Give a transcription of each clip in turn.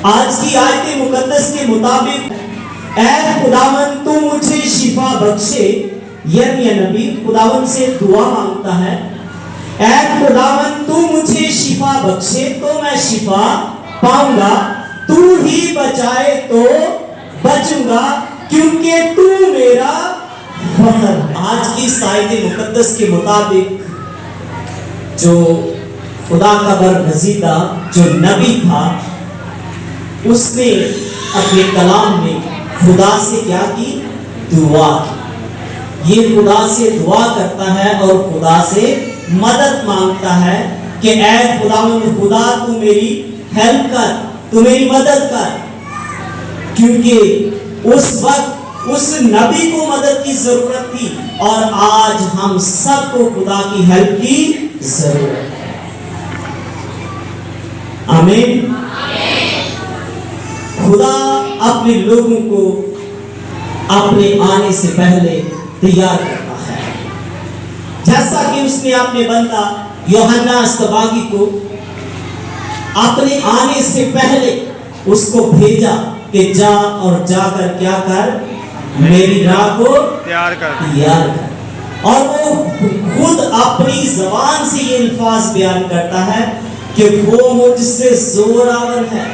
آج کی آیت مقدس کے مطابق اے خداوند تو مجھے شفا بخشے، یرمیا نبی خداوند سے دعا مانگتا ہے، اے خداوند تو مجھے شفا بخشے تو میں شفا پاؤں گا، تو ہی بچائے تو بچوں گا کیونکہ تو میرا فخر ہے۔ آج کی آیت مقدس کے مطابق جو خدا کا برگزیدہ جو نبی تھا، اس نے اپنے کلام میں خدا سے کیا کی؟ دعا کی۔ یہ خدا سے دعا کرتا ہے اور خدا سے مدد مانگتا ہے کہ اے خدا تو میری ہیلپ کر، تو میری مدد کر، کیونکہ اس وقت اس نبی کو مدد کی ضرورت تھی اور آج ہم سب کو خدا کی ہیلپ کی ضرورت ہے۔ آمین۔ خدا اپنے لوگوں کو اپنے آنے سے پہلے تیار کرتا ہے، جیسا کہ اس نے اپنے بندہ یوحنا اسطباغی کو اپنے آنے سے پہلے اس کو بھیجا کہ جا اور جا کر کیا کر؟ میری راہ کو تیار کر۔ اور وہ خود اپنی زبان سے یہ الفاظ بیان کرتا ہے کہ وہ مجھ سے زور آور ہے۔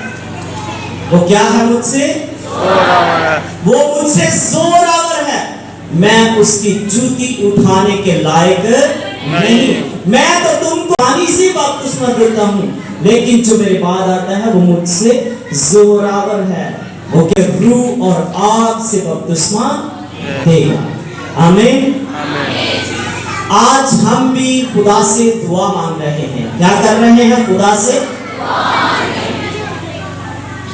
وہ کیا ہے؟ مجھ سے وہ مجھ سے زور آور ہے، میں اس کی جوتی اٹھانے کے لائق نہیں۔ میں تو تم کو پانی سے بپتسمہ دیتا ہوں، لیکن جو میرے بعد آتا ہے وہ مجھ سے زور آور ہے، وہ کہ روح اور آگ سے بپتسمہ دے گا۔ آمین۔ آج ہم بھی خدا سے دعا مانگ رہے ہیں۔ کیا کر رہے ہیں؟ خدا سے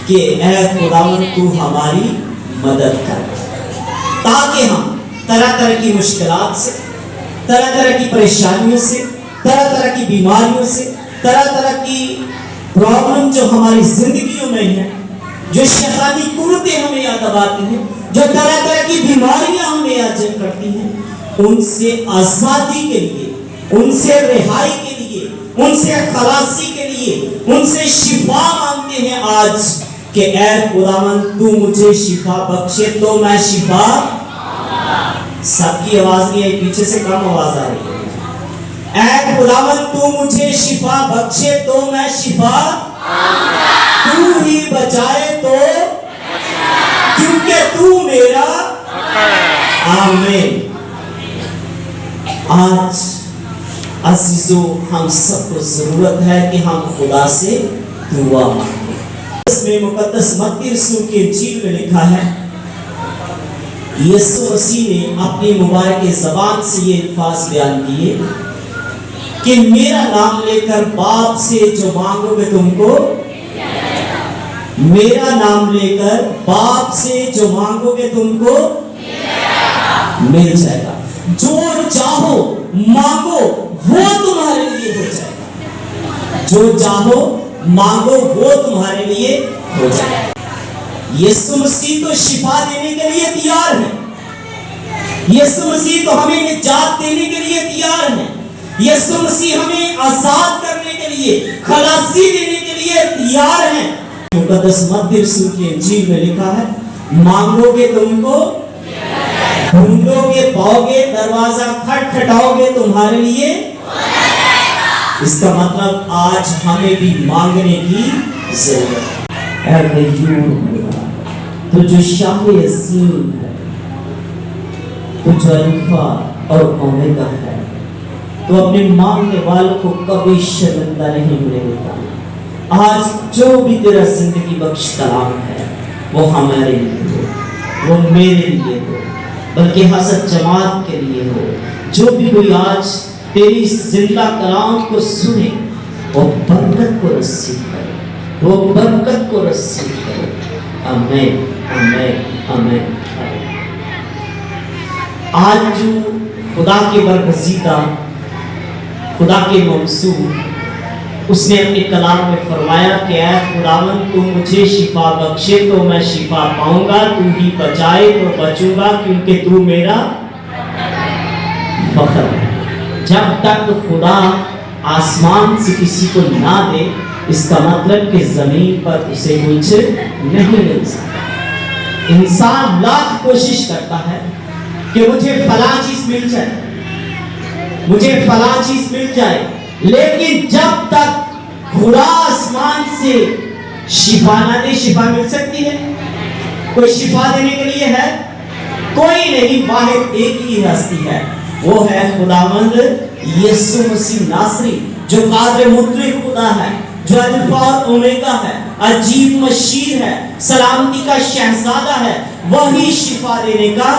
کہ اے خداوند تو ہماری مدد کر، تاکہ ہم طرح طرح کی مشکلات سے، طرح طرح کی پریشانیوں سے، طرح طرح کی بیماریوں سے، طرح طرح کی پرابلم جو ہماری زندگیوں میں ہیں، جو شیطانی قوتیں ہمیں یاد دباتی ہیں، جو طرح طرح کی بیماریاں ہمیں یاد کرتی ہیں، ان سے آزادی کے لیے، ان سے رہائی کے لیے، ان سے خلاصی کے لیے، ان سے شفا مانگتے ہیں آج کہ اے خداوند تو مجھے شفا بخشے تو میں شفا۔ سب کی آواز نہیں ہے، پیچھے سے کم آواز آ رہی ہے۔ اے خداوند تو مجھے شفا بخشے تو میں شفا، تو ہی بچائے تو، کیونکہ تو میرا۔ آمین۔ آج عزیزو ہم سب کو ضرورت ہے کہ ہم خدا سے دعا مانگیں۔ اس میں مقدس متی رسول کی انجیل میں لکھا ہے، یسوع مسیح نے اپنی مبارک زبان سے یہ الفاظ بیان کیے کہ میرا نام لے کر باپ سے جو مانگو گے تم کو، میرا نام لے کر باپ سے جو مانگو گے تم کو مل جائے گا، جو چاہو مانگو وہ تمہارے لیے ہو جائے گا، جو چاہو مانگو وہ تمہارے لیے ہو جائے گا۔ یسوع مسیح تو شفا دینے کے لیے تیار ہے، یسوع مسیح تو ہمیں نجات دینے کے لیے تیار ہے، یسوع مسیح ہمیں آزاد کرنے کے لیے، خلاصی دینے کے لیے تیار ہے۔ مقدس متی رسول کی انجیل میں لکھا ہے، مانگو گے تم کو، ڈھونڈو گے پاؤ گے، دروازہ کھٹکھٹاؤ گے تمہارے لیے۔ اس کا مطلب آج ہمیں بھی مانگنے کی ضرورت ہے۔ اے غیور تو جو شاہ عظیم ہے، تو جو الفا اور اومیگا ہے، تو اپنے مانگنے والوں کو کبھی شرمندہ نہیں ہونے دیتا۔ آج جو بھی تیرا زندگی بخش کلام ہے وہ ہمارے لیے ہو، وہ میرے لیے ہو، بلکہ حضرت جماعت کے لیے ہو۔ جو بھی کوئی آج تیری زندہ کلام کو سنے وہ برکت کو نصیب کرے، وہ برکت کو نصیب کرے۔ آمین آمین آمین۔ آج جو خدا کے برگزیدہ، خدا کے منصور، اس نے اپنے کلام میں فرمایا کہ اے خداوند تو مجھے شفا بخشے تو میں شفا پاؤں گا، تو ہی بچائے تو بچوں گا کیونکہ تو میرا فخر ہے۔ جب تک خدا آسمان سے کسی کو نہ دے اس کا مطلب کہ زمین پر اسے کچھ نہیں مل سکتا۔ انسان لاکھ کوشش کرتا ہے کہ مجھے فلاں چیز مل جائے، مجھے فلاں چیز مل جائے، لیکن جب تک خدا آسمان سے شفا نہ دے، شفا مل سکتی ہے؟ کوئی شفا دینے کے لیے ہے؟ کوئی نہیں، واحد ایک ہی ہستی ہے، وہ ہے خداوند یسوع مسیح ناصری، جو قادر مطلق خدا ہے، جو الفا اور اومیگا ہے، عجیب مشیر ہے، سلامتی کا شہزادہ ہے۔ وہی شفا دینے کا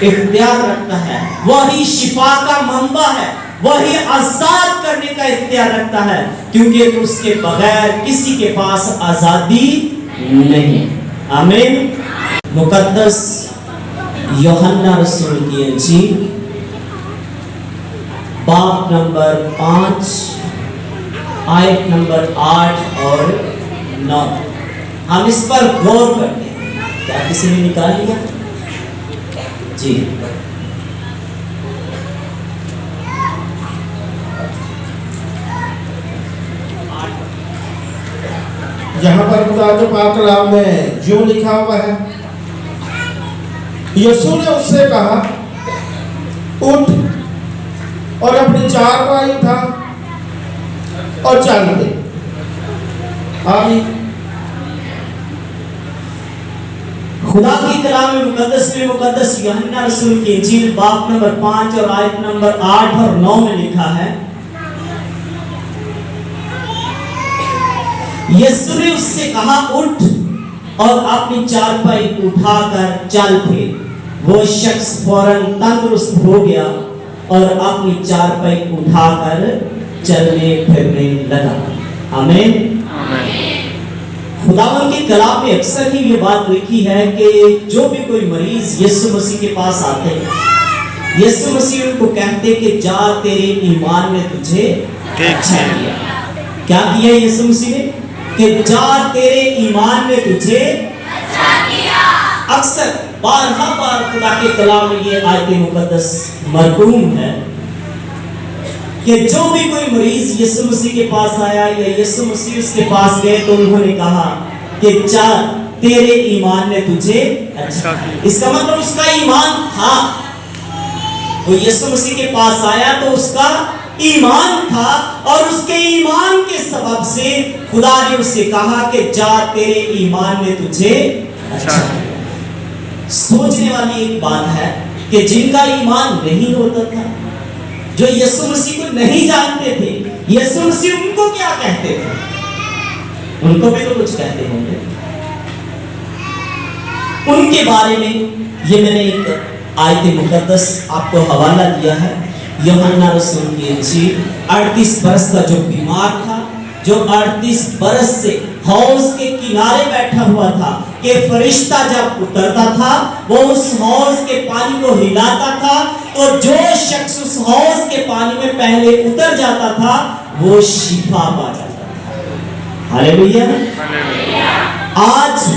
اختیار رکھتا ہے، وہی شفا کا منبع ہے، وہی آزاد کرنے کا اختیار رکھتا ہے، کیونکہ اس کے بغیر کسی کے پاس آزادی نہیں۔ آمین۔ مقدس یوحنا رسول کی انجیل باب نمبر 5 آیت نمبر 8 اور 9، ہم اس پر غور کرتے ہیں۔ کیا کسی نے نکال لیا؟ جی یہاں پر خدا کے پاک کلام میں جو لکھا ہوا ہے، یسوع نے اس سے کہا اٹھ اور اپنی چارپائی اٹھا اور چل دے۔ آمین۔ خدا کی کلام مقدس میں مقدس یوحنا رسول کی انجیل باب نمبر 5 اور آیت نمبر 8 اور 9 میں لکھا ہے، یسوع نے اس سے کہا اٹھ اور اپنی چارپائی اٹھا کر چل پھر۔ وہ شخص فوراً تندرست ہو گیا اور اپنی چارپائی اٹھا کر چلنے پھرنے لگا۔ آمین۔ خداوند کے کلام میں اکثر ہی یہ بات لکھی ہے کہ جو بھی کوئی مریض یسوع مسیح کے پاس آتے ہیں، یسوع مسیح ان کو کہتے کہ جا تیرے ایمان نے تجھے اچھا کیا۔ کیا کیا یسوع مسیح نے؟ کہ جا تیرے ایمان نے تجھے اچھا کیا۔ اکثر بارہا بار خدا کے کلام میں یہ آیت مقدس مرقوم ہے کہ جو بھی کوئی مریض یسوع مسیح کے پاس آیا یا یسوع مسیح اس کے پاس گئے تو انہوں نے کہا کہ جا تیرے ایمان نے تجھے اچھا کیا۔ اس کا مطلب اس کا ایمان تھا، وہ یسوع مسیح کے پاس آیا تو اس کا ایمان تھا، اور اس کے ایمان کے سبب سے خدا نے اس سے کہا کہ جا تیرے ایمان نے تجھے اچھا کیا۔ سوچنے والی ایک بات ہے کہ جن کا ایمان نہیں ہوتا تھا، جو یسوع مسیح کو نہیں جانتے تھے، یسوع مسیح ان کو کیا کہتے تھے؟ ان کو بھی تو کچھ کہتے ہوں گے۔ ان کے بارے میں یہ میں نے ایک آیت مقدس آپ کو حوالہ دیا ہے، یوحنا رسول کی انجیل۔ 38 برس کا جو بیمار تھا، جو 38 برس سے حوض کے کنارے بیٹھا ہوا تھا، کہ فرشتہ جب اترتا تھا وہ اس حوض کے پانی کو ہلاتا تھا، تو جو شخص اس حوض کے پانی میں پہلے اتر جاتا تھا وہ شفا پا جاتا تھا۔ ہاللیلویا۔ آج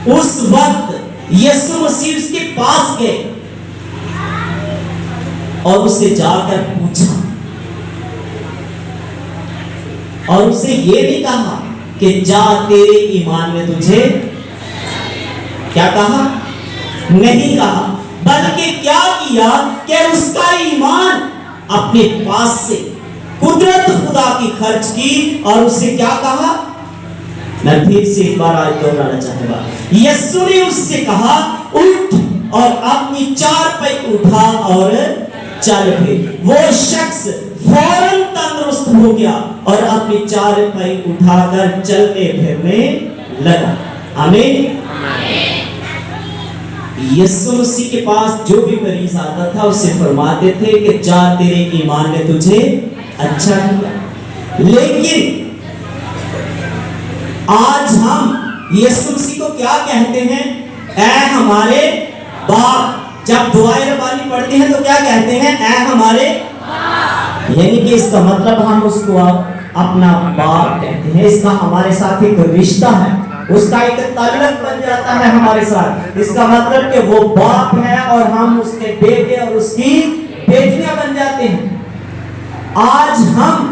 اس وقت یسوع مسیح اس کے پاس گئے اور اسے جا کر پوچھا، اور اسے یہ نہیں کہا کہ جا تیرے ایمان نے تجھے کیا کہا؟ نہیں کہا، بلکہ کیا کیا کہ اس کا ایمان اپنے پاس سے قدرت خدا کی خرچ کی، اور اسے کیا کہا؟ میں پھر سے ایک بار آیت دہرانا چاہوں گا۔ یسوع نے اس سے کہا اٹھ اور اپنی چارپائی اٹھا اور چل پھر۔ وہ شخص فوراً تندرست ہو گیا اور اپنی چارپائی اٹھا کر چلنے پھرنے لگا۔ آمین۔ یسوع مسیح کے پاس جو بھی مریض آتا تھا اسے فرماتے تھے کہ جا تیرے ایمان نے تجھے اچھا کیا۔ لیکن آج ہم یسوع مسیح کو کیا کہتے ہیں؟ اے ہمارے باپ۔ جب دعائے ربانی پڑھتے ہیں تو کیا کہتے ہیں؟ اے ہمارے باپ۔ یعنی کہ اس کا مطلب ہم اس کو اپنا باپ کہتے ہیں، اس کا ہمارے ساتھ ایک رشتہ ہے، اس کا ایک تعلق بن جاتا ہے ہمارے ساتھ۔ اس کا مطلب کہ وہ باپ ہے اور ہم اس کے بیٹے اور اس کی بیٹیاں بن جاتے ہیں۔ آج ہم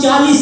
40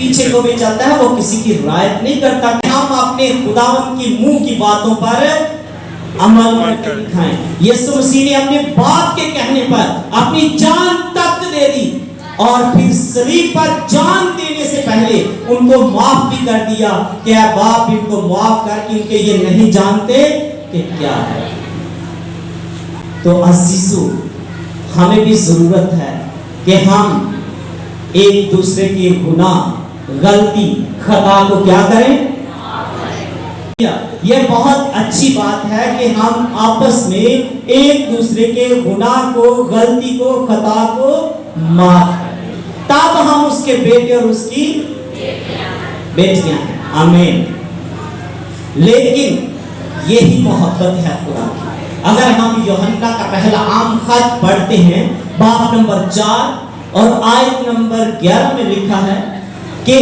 پیچھے کو بھی چلتا ہے, وہ کسی کی رعایت نہیں کرتا. ہم اپنے خداوند کی منہ کی باتوں پر عمل کر کے دکھائیں. یسوع مسیح نے اپنے باپ کے کہنے پر اپنی جان تک دے دی, اور پھر صلیب پر جان دینے سے پہلے ان کو معاف بھی کر دیا کہ اے باپ ان کو معاف کر, کیونکہ یہ نہیں جانتے کہ کیا ہے. تو عزیزو, ہمیں بھی ضرورت ہے کہ ہم ایک دوسرے کے گناہ, غلطی, خطا کو کیا کریں. یہ بہت اچھی بات ہے کہ ہم آپس میں ایک دوسرے کے گناہ کو, غلطی کو, خطا کو معاف کریں, تب ہم اس کے بیٹے اور اس کی بیٹیاں ہیں. آمین. لیکن یہی محبت ہے خدا کی. اگر ہم یوحنا کا پہلا عام خط پڑھتے ہیں, باب نمبر 4 اور آیت نمبر 11 میں لکھا ہے کہ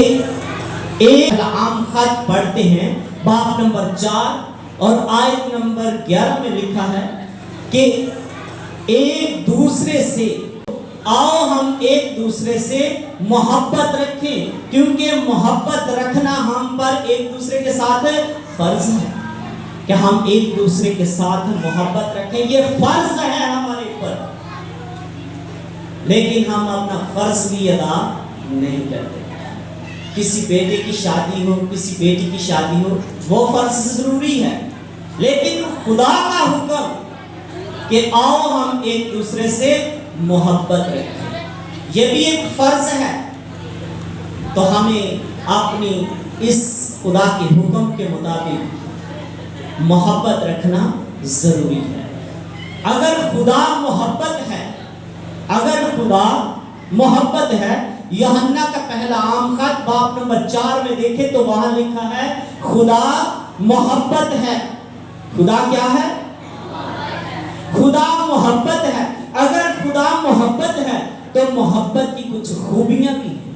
ایک عام خط پڑھتے ہیں, باب نمبر 4 اور آیت نمبر 11 میں لکھا ہے کہ ایک دوسرے سے, آؤ ہم ایک دوسرے سے محبت رکھیں, کیونکہ محبت رکھنا ہم پر ایک دوسرے کے ساتھ فرض ہے کہ ہم ایک دوسرے کے ساتھ محبت رکھیں. یہ فرض ہے ہمارے پر, لیکن ہم اپنا فرض بھی ادا نہیں کرتے. کسی بیٹے کی شادی ہو, کسی بیٹی کی شادی ہو, وہ فرض ضروری ہے, لیکن خدا کا حکم کہ آؤ ہم ایک دوسرے سے محبت رکھیں, یہ بھی ایک فرض ہے. تو ہمیں اپنی اس خدا کے حکم کے مطابق محبت رکھنا ضروری ہے. اگر خدا محبت ہے, اگر خدا محبت ہے, یوحنا کا پہلا عام خط باب نمبر 4 میں دیکھیں تو وہاں لکھا ہے خدا محبت ہے. خدا کیا ہے؟ خدا محبت ہے. اگر خدا محبت ہے تو محبت کی کچھ خوبیاں بھی ہیں,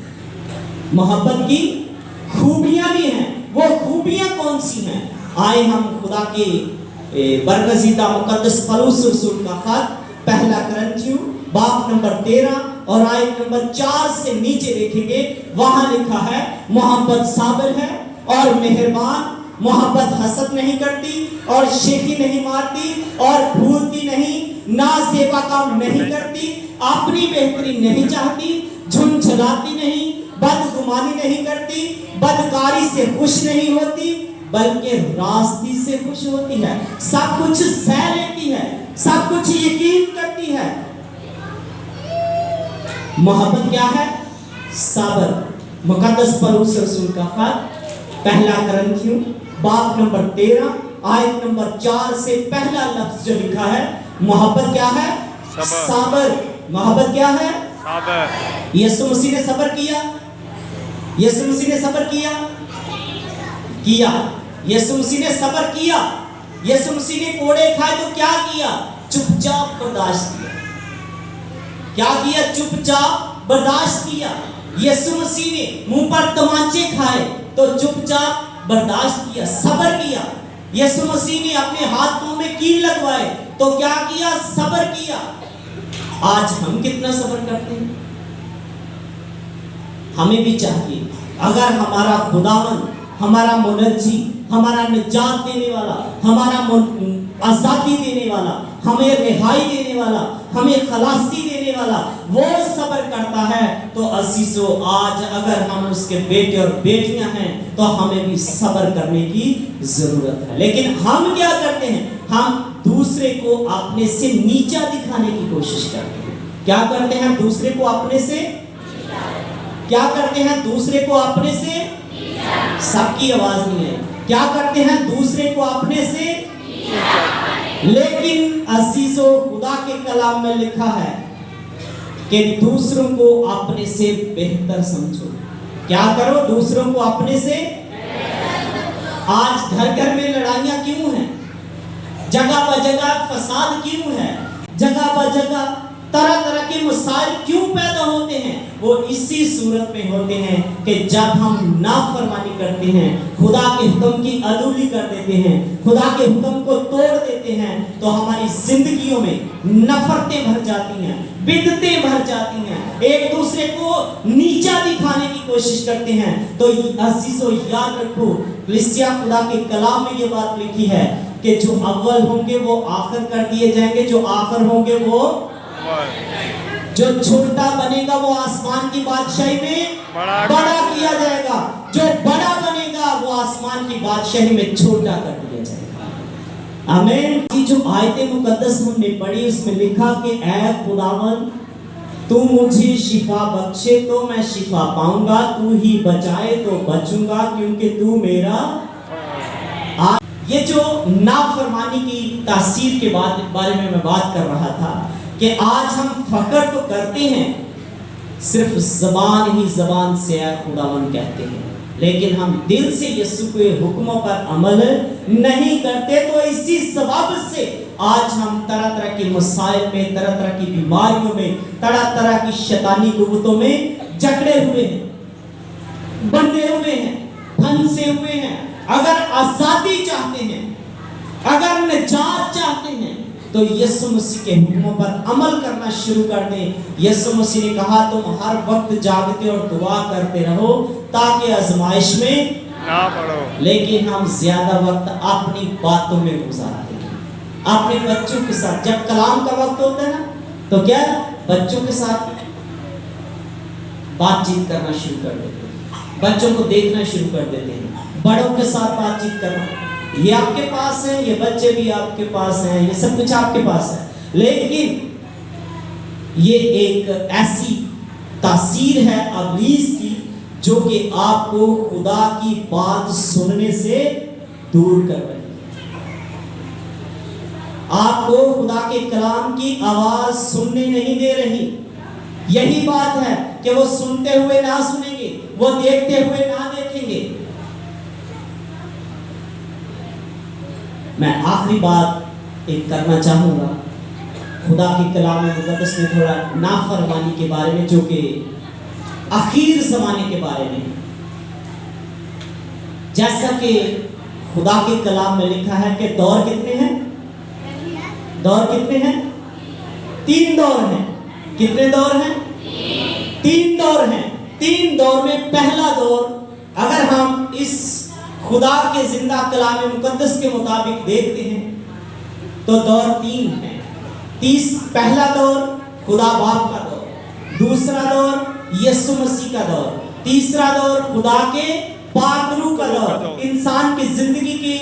محبت کی خوبیاں بھی ہیں. وہ خوبیاں کون سی ہیں؟ آئے ہم خدا کے برگزیدہ مقدس پولس رسول کا خط پہلا کرنتھیوں باب نمبر 13 اور آیت نمبر 4 سے نیچے دیکھیں گے, وہاں لکھا ہے محبت صابر ہے اور مہربان, محبت حسد نہیں کرتی اور شیخی نہیں مارتی اور بھولتی نہیں, نازیبا کام نہیں کرتی, اپنی بہتری نہیں چاہتی, جھنجھلاتی نہیں, بدگمانی نہیں کرتی, بدکاری سے خوش نہیں ہوتی بلکہ راستی سے خوش ہوتی ہے, سب کچھ سہ لیتی ہے, سب کچھ یقین کرتی ہے. محبت کیا ہے؟ صبر. مقدس پولس رسول کا خط پہلا کرنتھیوں باب نمبر 13 آیت نمبر 4 سے پہلا لفظ جو لکھا ہے, محبت کیا ہے؟ صبر. محبت کیا ہے؟ صبر. یسوع مسیح نے صبر کیا, یسوع مسیح نے صبر کیا, یسوع مسیح نے صبر کیا. یسوع مسیح نے کوڑے کھائے تو کیا کیا؟ چپ چاپ برداشت کیا. کیا کیا؟ چپ چاپ برداشت کیا. یسوع مسیح نے منہ پر تمانچے کھائے تو چپ چاپ برداشت کیا, صبر کیا. یسوع مسیح نے اپنے ہاتھوں میں کیل لگوائے تو کیا کیا؟ صبر کیا. آج ہم کتنا صبر کرتے ہیں؟ ہمیں بھی چاہیے, اگر ہمارا خداوند, ہمارا منجی, ہمارا نجات دینے والا, ہمارا آزادی دینے والا, ہمیں رہائی دینے والا, ہمیں خلاصی دینے والا وہ صبر کرتا ہے, تو عزیزو آج اگر ہم اس کے بیٹے اور بیٹیاں ہیں تو ہمیں بھی صبر کرنے کی ضرورت ہے. لیکن ہم کیا کرتے ہیں؟ ہم دوسرے کو اپنے سے نیچا دکھانے کی کوشش کرتے ہیں. کیا کرتے ہیں؟ دوسرے کو اپنے سے کیا کرتے ہیں؟ دوسرے کو اپنے سے, سب کی آواز نہیں ہے, کیا کرتے ہیں؟ دوسرے کو اپنے سے. لیکن عزیزو خدا کے کلام میں لکھا ہے کہ دوسروں کو اپنے سے بہتر سمجھو. کیا کرو؟ دوسروں کو اپنے سے. آج گھر گھر میں لڑائیاں کیوں ہیں؟ جگہ پر جگہ فساد کیوں ہے؟ جگہ پر جگہ طرح طرح کے مسائل کیوں پیدا ہوتے ہیں؟ وہ اسی صورت میں ہوتے ہیں کہ جب ہم نافرمانی کرتے ہیں، خدا کے حکم کی عدولی کر دیتے ہیں، خدا کے حکم کو توڑ دیتے ہیں، تو ہماری زندگیوں میں نفرتیں بھر جاتی ہیں، بدعتیں بھر جاتی ہیں، ایک دوسرے کو نیچا دکھانے کی کوشش کرتے ہیں۔ تو عزیزو یاد رکھو، کلیسیا خدا کے کلام میں یہ بات لکھی ہے کہ جو اول ہوں گے وہ آخر کر دیے جائیں گے، جو آخر ہوں گے وہ جو چھوٹا بنے گا وہ آسمان کی بادشاہی میں بڑا کیا جائے گا، جو بڑا بنے گا وہ آسمان کی بادشاہی میں چھوٹا کر دیا جائے گا۔ آمین۔ یہ جو آیت مقدس ہم نے پڑھی اس میں لکھا کہ اے خداوند تو مجھے شفا بخشے تو میں شفا پاؤں گا، تو ہی بچائے تو بچوں گا کیونکہ تو میرا۔ یہ جو نافرمانی کی تاثیر کے بارے میں بات کر رہا تھا کہ آج ہم فخر تو کرتے ہیں، صرف زبان ہی زبان سے اے خداوند کہتے ہیں، لیکن ہم دل سے یسوع کے حکموں پر عمل نہیں کرتے۔ تو اسی سبب سے آج ہم طرح طرح کے مسائل میں، طرح طرح کی بیماریوں میں، طرح طرح کی شیطانی قوتوں میں جکڑے ہوئے ہیں، بندھے ہوئے ہیں، پھنسے ہوئے ہیں۔ اگر آزادی چاہتے ہیں، اگر نجات چاہتے ہیں تو یسوع مسیح کے حکموں پر عمل کرنا شروع کر دیں۔ یسوع مسیح نے کہا تم ہر وقت جاگتے اور دعا کرتے رہو تاکہ آزمائش میں نہ پڑو۔ لیکن ہم زیادہ وقت اپنی باتوں میں گزارتے ہیں، اپنے بچوں کے ساتھ۔ جب کلام کا وقت ہوتا ہے نا تو کیا بچوں کے ساتھ بات چیت کرنا شروع کر دیتے ہیں، بچوں کو دیکھنا شروع کر دیتے ہیں، بڑوں کے ساتھ بات چیت کرنا۔ یہ آپ کے پاس ہے، یہ بچے بھی آپ کے پاس ہیں، یہ سب کچھ آپ کے پاس ہے، لیکن یہ ایک ایسی تاثیر ہے ابلیس کی جو کہ آپ کو خدا کی بات سننے سے دور کر رہی ہے، آپ کو خدا کے کلام کی آواز سننے نہیں دے رہی۔ یہی بات ہے کہ وہ سنتے ہوئے نہ سنیں گے، وہ دیکھتے ہوئے نہ دیکھیں گے۔ میں آخری بات ایک کرنا چاہوں گا، خدا کی کلام مقدس میں تھوڑا نافرمانی کے بارے میں، جو کہ آخر زمانے کے بارے میں، جیسا کہ خدا کے کلام میں لکھا ہے کہ دور کتنے ہیں؟ دور کتنے ہیں؟ 3 دور ہیں۔ کتنے دور ہیں؟ 3 دور ہیں۔ 3 دور میں پہلا دور، اگر ہم اس خدا کے زندہ کلام مقدس کے مطابق دیکھتے ہیں تو دور 3 ہے۔ پہلا دور خدا باپ کا دور، دوسرا دور یسوع مسیح کا دور، تیسرا دور خدا کے پاک روح کا دور۔ انسان کی زندگی کی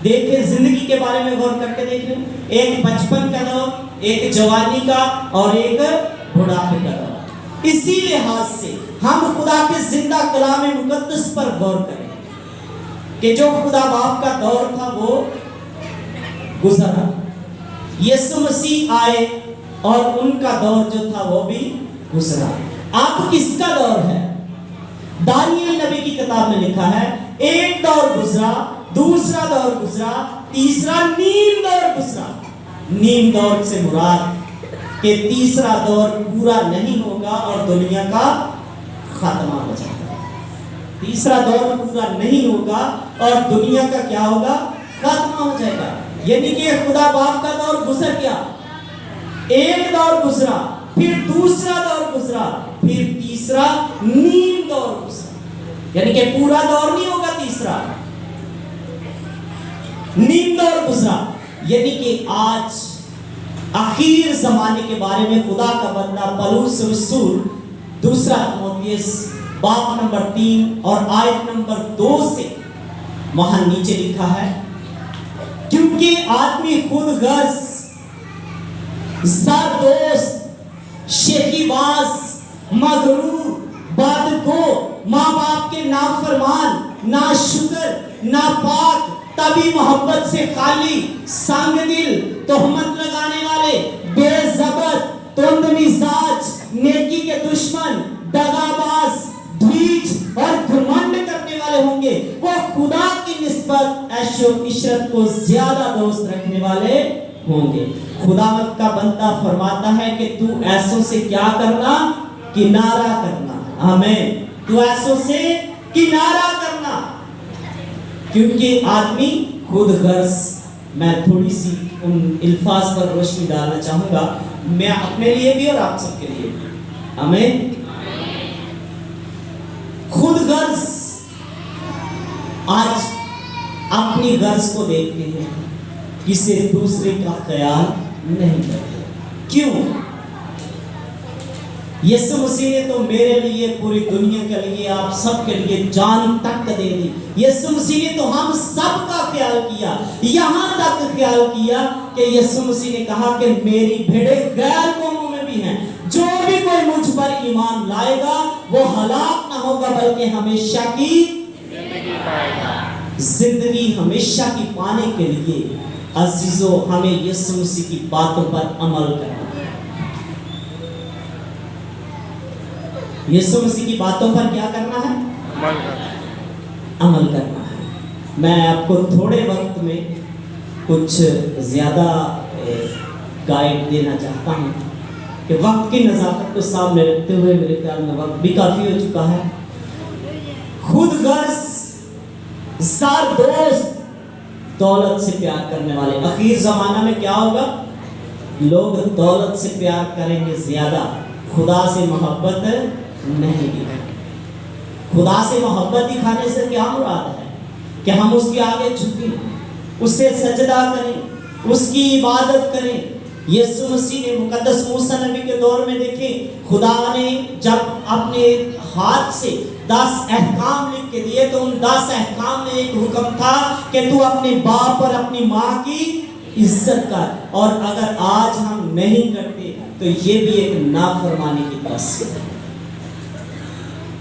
دیکھیں، زندگی کے بارے میں غور کر کے دیکھیں، ایک بچپن کا دور، ایک جوانی کا، اور ایک بڑھاپے کا دور۔ اسی لحاظ سے ہم خدا کے زندہ کلام مقدس پر غور کریں کہ جو خدا باپ کا دور تھا وہ گزرا، یسوع مسیح آئے اور ان کا دور جو تھا وہ بھی گزرا۔ اب کس کا دور ہے؟ دانیل نبی کی کتاب میں لکھا ہے ایک دور گزرا، دوسرا دور گزرا، تیسرا نیم دور گزرا۔ نیم دور سے مراد کہ تیسرا دور پورا نہیں ہوگا اور دنیا کا خاتمہ ہو جائے گا۔ تیسرا دور پورا نہیں ہوگا اور دنیا کا کیا ہوگا؟ خاتمہ ہو جائے گا۔ یعنی کہ خدا باپ کا دور گزر گیا، ایک دور گزرا، پھر دوسرا دور گزرا، پھر تیسرا نیم دور گزرا، یعنی کہ پورا دور نہیں ہوگا، تیسرا نیم دور گزرا۔ یعنی کہ آج آخر زمانے کے بارے میں خدا کا بندہ پولس رسول دوسرا تimotheus باب نمبر 3 اور آیت نمبر 2 سے وہاں نیچے لکھا ہے، کیونکہ آدمی خود غرض، زردوست، شیخی باز، مغرور، بدگو، ماں باپ کے نافرمان، ناشکر، ناپاک، تبھی محبت سے خالی، سنگ دل، تہمت لگانے والے، بے ضبط، تند مزاج، نیکی کے دشمن، دغاباز، ڈھیچ اور گھمنڈ کرنے والے ہوں گے۔ وہ خدا کی نسبت عیش و عشرت کو زیادہ دوست رکھنے والے ہوں گے۔ خداوند کا بندہ فرماتا ہے کہ تو ایسوں سے کیا کرنا؟ کنارہ کرنا۔ آمین۔ تو ایسوں سے کنارہ کرنا، کیونکہ آدمی خود غرض۔ میں تھوڑی سی ان الفاظ پر روشنی ڈالنا چاہوں گا، میں اپنے لیے بھی اور آپ سب کے لیے بھی۔ آمین۔ خود غرض، آج اپنی غرض کو دیکھتے ہیں، کسی دوسرے کا خیال نہیں کرتے۔ کیوں؟ یسوع مسیح نے تو میرے لیے، پوری دنیا کے لیے، آپ سب کے لیے جان تک دے دی۔ یسوع مسیح نے تو ہم سب کا خیال کیا، یہاں تک خیال کیا کہ یسوع مسیح نے کہا کہ میری بھیڑیں غیر قوموں میں بھی ہیں، جو بھی کوئی مجھ پر ایمان لائے گا وہ ہلاک نہ ہوگا بلکہ ہمیشہ کی زندگی ہمیشہ کی پانے کے لیے عزیزو ہمیں یسوع مسیح کی باتوں پر عمل کرنا ہے۔ یسوع مسیح کی باتوں پر کیا کرنا ہے؟ عمل کرنا ہے۔ میں آپ کو تھوڑے وقت میں کچھ زیادہ گائیڈ دینا چاہتا ہوں کہ وقت کی نزاکت کو سامنے رکھتے ہوئے میرے خیال میں وقت بھی کافی ہو چکا ہے۔ خود غرض، زار دوست، دولت سے پیار کرنے والے۔ اخیر زمانہ میں کیا ہوگا؟ لوگ دولت سے پیار کریں گے زیادہ، خدا سے محبت نہیں دکھائیں۔ خدا سے محبت دکھانے سے کیا مراد ہے؟ کہ ہم اس کے آگے جھکیں، اس سے سجدہ کریں، اس کی عبادت کریں۔ یسوع مسیح نے مقدس موسیٰ نبی کے دور میں دیکھیں، خدا نے جب اپنے ہاتھ سے 10 احکام لکھ کے دیے تو ان 10 احکام میں ایک حکم تھا کہ تو اپنے باپ اور اپنی ماں کی عزت کر، اور اگر آج ہم نہیں کرتے تو یہ بھی ایک نافرمانی کی تصویر ہے۔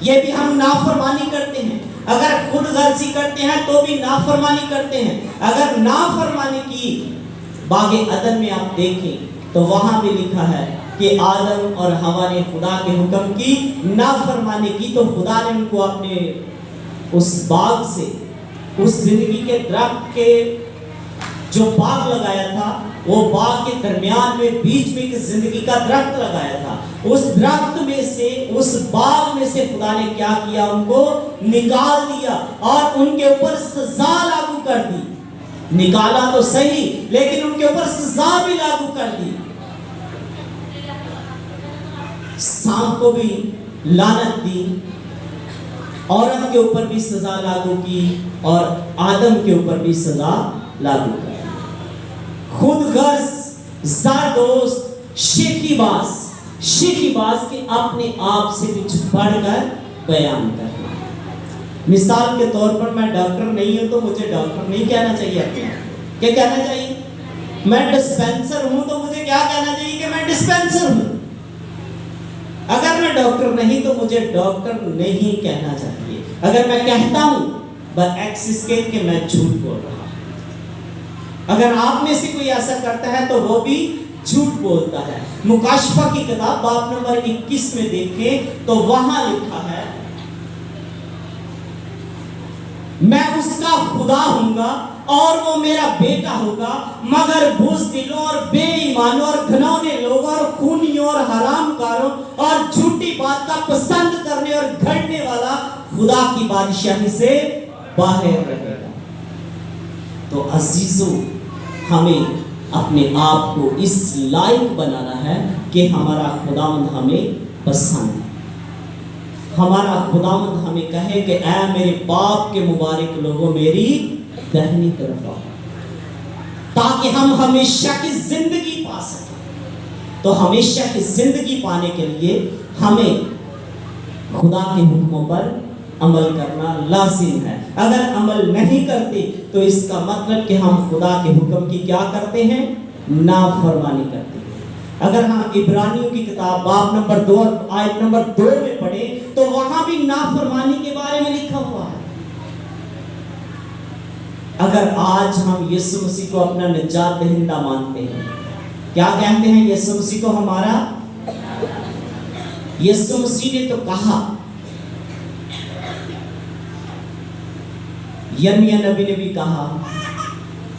یہ بھی ہم نافرمانی کرتے ہیں۔ اگر خود غرضی کرتے ہیں تو بھی نافرمانی کرتے ہیں۔ اگر نافرمانی کی باغ عدن میں آپ دیکھیں تو وہاں بھی لکھا ہے کہ آدم اور حوا نے خدا کے حکم کی نافرمانی کی تو خدا نے ان کو اپنے اس باغ سے، اس زندگی کے درخت کے جو باغ لگایا تھا، وہ باغ کے درمیان میں بیچ میں ایک زندگی کا درخت لگایا تھا، اس درخت میں سے، اس باغ میں سے خدا نے کیا کیا؟ ان کو نکال دیا اور ان کے اوپر سزا لاگو کر دی۔ نکالا تو صحیح، لیکن ان کے اوپر سزا بھی لاگو کر دی۔ سانپ کو بھی لعنت دی، عورت کے اوپر بھی سزا لاگو کی، اور آدم کے اوپر بھی سزا لاگو کی۔ خود غرض، زار دوست، شیخی باز کے اپنے آپ سے کچھ بڑھ کر بیان کرنا۔ مثال کے طور پر میں ڈاکٹر نہیں ہوں تو مجھے ڈاکٹر نہیں کہنا چاہیے اپنے آپ۔ کیا کہنا چاہیے؟ میں ڈسپینسر ہوں تو مجھے کیا کہنا چاہیے کہ میں ڈسپینسر ہوں۔ اگر میں ڈاکٹر نہیں تو مجھے ڈاکٹر نہیں کہنا چاہیے۔ اگر میں کہتا ہوں برعکس اس کے کہ میں جھوٹ بول رہا ہوں۔ اگر آپ میں سے کوئی ایسا کرتا ہے تو وہ بھی جھوٹ بولتا ہے۔ مکاشفہ کی کتاب باب نمبر 21 میں دیکھیں تو وہاں لکھا ہے، میں اس کا خدا ہوں گا اور وہ میرا بیٹا ہوگا، مگر بزدلوں اور بے ایمانوں اور گھنونے لوگوں اور خونیوں اور حرام کاروں اور جھوٹی بات کا پسند کرنے اور گھڑنے والا خدا کی بادشاہی سے باہر رہے گا۔ تو عزیزو، ہمیں اپنے آپ کو اس لائق بنانا ہے کہ ہمارا خداوند ہمیں پسند ہے۔ ہمارا خداوند ہمیں کہے کہ اے میرے باپ کے مبارک لوگوں میری دہنی طرف آؤ، تاکہ ہم ہمیشہ کی زندگی پا سکیں۔ تو ہمیشہ کی زندگی پانے کے لیے ہمیں خدا کے حکموں پر عمل کرنا لازم ہے۔ اگر عمل نہیں کرتے تو اس کا مطلب کہ ہم خدا کے حکم کی کیا کرتے ہیں؟ نافرمانی کرتے ہیں۔ اگر ہم عبرانیوں کی کتاب باب نمبر 2 آیت نمبر 2 میں پڑھیں تو وہاں بھی نافرمانی کے بارے میں لکھا ہوا ہے۔ اگر آج ہم یسوع مسیح کو اپنا نجات دہندہ مانتے ہیں، کیا کہتے ہیں یسوع مسیح کو ہمارا؟ یسوع مسیح نے تو کہا، یرمیہ نبی نے بھی کہا